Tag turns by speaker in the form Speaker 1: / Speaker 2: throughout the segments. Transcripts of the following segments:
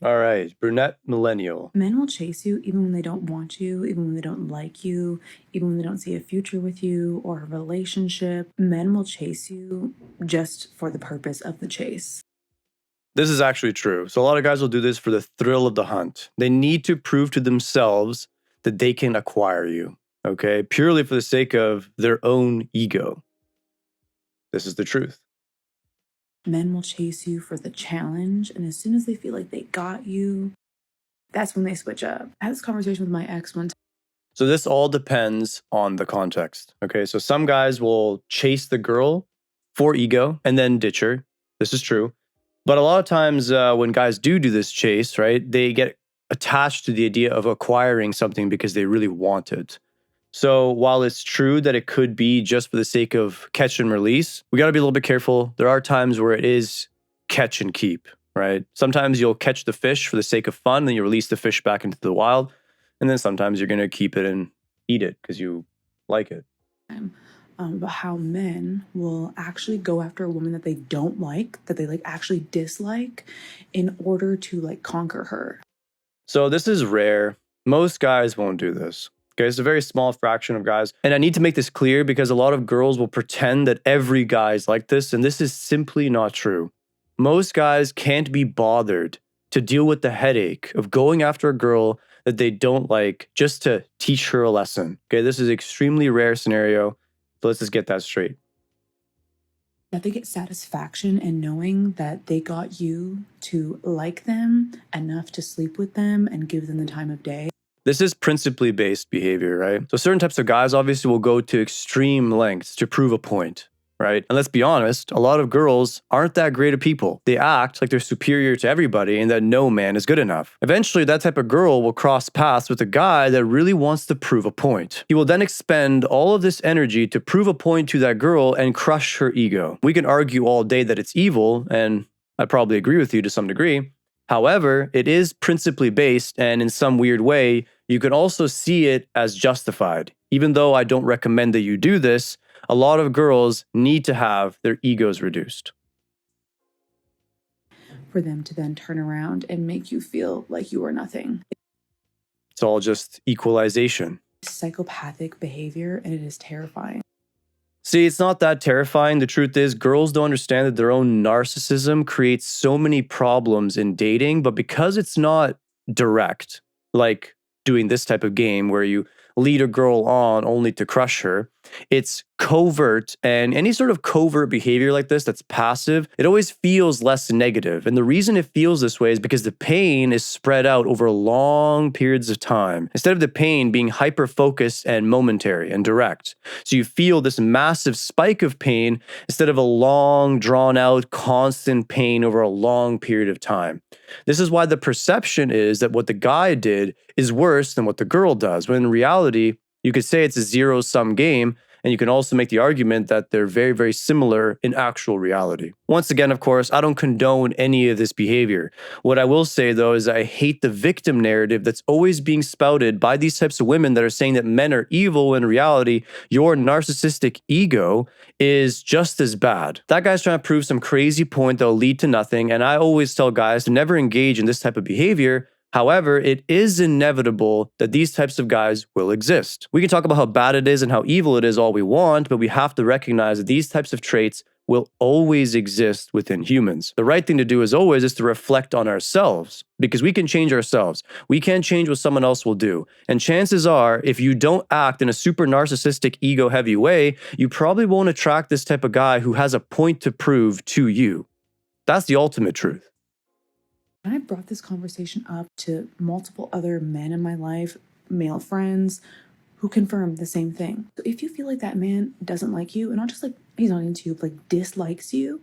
Speaker 1: All right, brunette millennial.
Speaker 2: Men will chase you even when they don't want you, even when they don't like you, even when they don't see a future with you or a relationship. Men will chase you just for the purpose of the chase.
Speaker 1: This is actually true. So a lot of guys will do this for the thrill of the hunt. They need to prove to themselves that they can acquire you, okay? Purely for the sake of their own ego. This is the truth.
Speaker 2: Men will chase you for the challenge, and as soon as they feel like they got you, that's when they switch up. I had this conversation with my ex one time.
Speaker 1: So this all depends on the context, okay? So some guys will chase the girl for ego and then ditch her. This is true. But a lot of times when guys do this chase, right, they get attached to the idea of acquiring something because they really want it. So while it's true that it could be just for the sake of catch and release, we got to be a little bit careful. There are times where it is catch and keep, right? Sometimes you'll catch the fish for the sake of fun, then you release the fish back into the wild. And then sometimes you're going to keep it and eat it because you like it.
Speaker 2: But how men will actually go after a woman that they don't like, that they actually dislike, in order to conquer her.
Speaker 1: So this is rare. Most guys won't do this. Okay, it's a very small fraction of guys. And I need to make this clear because a lot of girls will pretend that every guy is like this, and this is simply not true. Most guys can't be bothered to deal with the headache of going after a girl that they don't like just to teach her a lesson. Okay, this is an extremely rare scenario. So let's just get that straight.
Speaker 2: That they get satisfaction in knowing that they got you to like them enough to sleep with them and give them the time of day.
Speaker 1: This is principally based behavior, right? So certain types of guys obviously will go to extreme lengths to prove a point, right? And let's be honest, a lot of girls aren't that great of people. They act like they're superior to everybody and that no man is good enough. Eventually, that type of girl will cross paths with a guy that really wants to prove a point. He will then expend all of this energy to prove a point to that girl and crush her ego. We can argue all day that it's evil, and I probably agree with you to some degree. However, it is principally based, and in some weird way, you can also see it as justified. Even though I don't recommend that you do this, a lot of girls need to have their egos reduced.
Speaker 2: For them to then turn around and make you feel like you are nothing.
Speaker 1: It's all just equalization.
Speaker 2: Psychopathic behavior, and it is terrifying.
Speaker 1: See, it's not that terrifying. The truth is, girls don't understand that their own narcissism creates so many problems in dating, but because it's not direct, like doing this type of game where you lead a girl on only to crush her, it's covert, and any sort of covert behavior like this that's passive, it always feels less negative. And the reason it feels this way is because the pain is spread out over long periods of time, instead of the pain being hyper-focused and momentary and direct. So you feel this massive spike of pain instead of a long, drawn-out, constant pain over a long period of time. This is why the perception is that what the guy did is worse than what the girl does, when in reality, you could say it's a zero-sum game, and you can also make the argument that they're very, very similar in actual reality. Once again, of course, I don't condone any of this behavior. What I will say, though, is I hate the victim narrative that's always being spouted by these types of women that are saying that men are evil, when in reality, your narcissistic ego is just as bad. That guy's trying to prove some crazy point that will lead to nothing, and I always tell guys to never engage in this type of behavior. However, it is inevitable that these types of guys will exist. We can talk about how bad it is and how evil it is all we want, but we have to recognize that these types of traits will always exist within humans. The right thing to do, as always, is to reflect on ourselves, because we can change ourselves. We can't change what someone else will do. And chances are, if you don't act in a super narcissistic, ego-heavy way, you probably won't attract this type of guy who has a point to prove to you. That's the ultimate truth.
Speaker 2: And I brought this conversation up to multiple other men in my life, male friends, who confirmed the same thing. So if you feel like that man doesn't like you, and not just he's not into you, but dislikes you,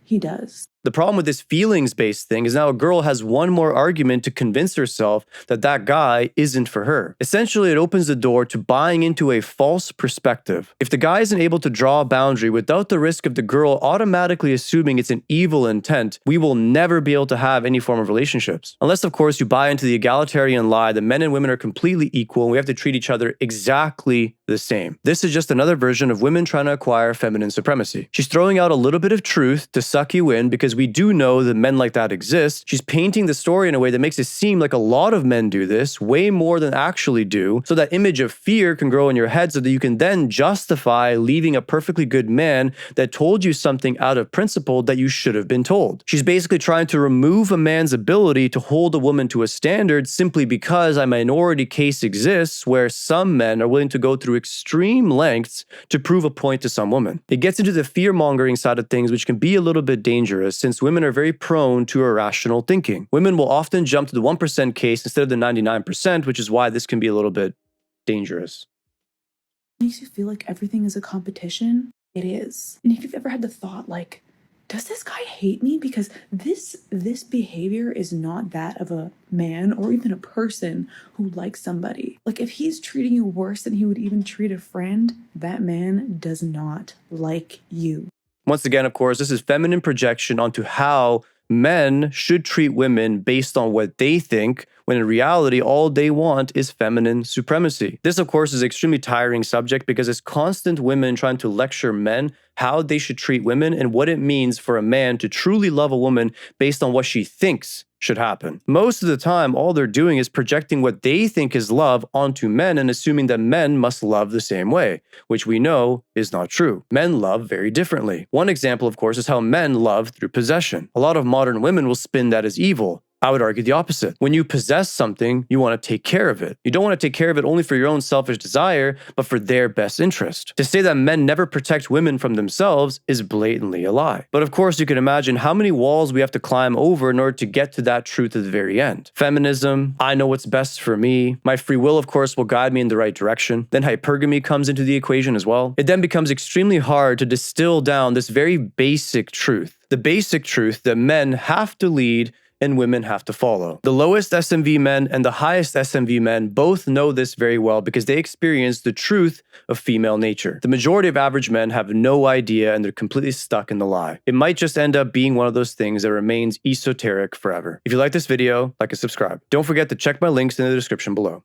Speaker 2: he does.
Speaker 1: The problem with this feelings-based thing is now a girl has one more argument to convince herself that that guy isn't for her. Essentially, it opens the door to buying into a false perspective. If the guy isn't able to draw a boundary without the risk of the girl automatically assuming it's an evil intent, we will never be able to have any form of relationships. Unless, of course, you buy into the egalitarian lie that men and women are completely equal and we have to treat each other exactly the same. This is just another version of women trying to acquire feminine supremacy. She's throwing out a little bit of truth to suck you in because because we do know that men like that exist, she's painting the story in a way that makes it seem like a lot of men do this, way more than actually do, so that image of fear can grow in your head so that you can then justify leaving a perfectly good man that told you something out of principle that you should have been told. She's basically trying to remove a man's ability to hold a woman to a standard simply because a minority case exists where some men are willing to go through extreme lengths to prove a point to some woman. It gets into the fear-mongering side of things, which can be a little bit dangerous since women are very prone to irrational thinking. Women will often jump to the 1% case instead of the 99%, which is why this can be a little bit dangerous.
Speaker 2: Makes you feel like everything is a competition. It is. And if you've ever had the thought like, does this guy hate me? Because this behavior is not that of a man or even a person who likes somebody. Like if he's treating you worse than he would even treat a friend, that man does not like you.
Speaker 1: Once again, of course, this is feminine projection onto how men should treat women based on what they think, when in reality, all they want is feminine supremacy. This, of course, is an extremely tiring subject because it's constant women trying to lecture men how they should treat women and what it means for a man to truly love a woman based on what she thinks should happen. Most of the time, all they're doing is projecting what they think is love onto men and assuming that men must love the same way, which we know is not true. Men love very differently. One example, of course, is how men love through possession. A lot of modern women will spin that as evil. I would argue the opposite. When you possess something, you want to take care of it. You don't want to take care of it only for your own selfish desire, but for their best interest. To say that men never protect women from themselves is blatantly a lie. But of course, you can imagine how many walls we have to climb over in order to get to that truth at the very end. Feminism, I know what's best for me. My free will, of course, will guide me in the right direction. Then hypergamy comes into the equation as well. It then becomes extremely hard to distill down this very basic truth. The basic truth that men have to lead and women have to follow. The lowest SMV men and the highest SMV men both know this very well because they experience the truth of female nature. The majority of average men have no idea and they're completely stuck in the lie. It might just end up being one of those things that remains esoteric forever. If you like this video, like and subscribe. Don't forget to check my links in the description below.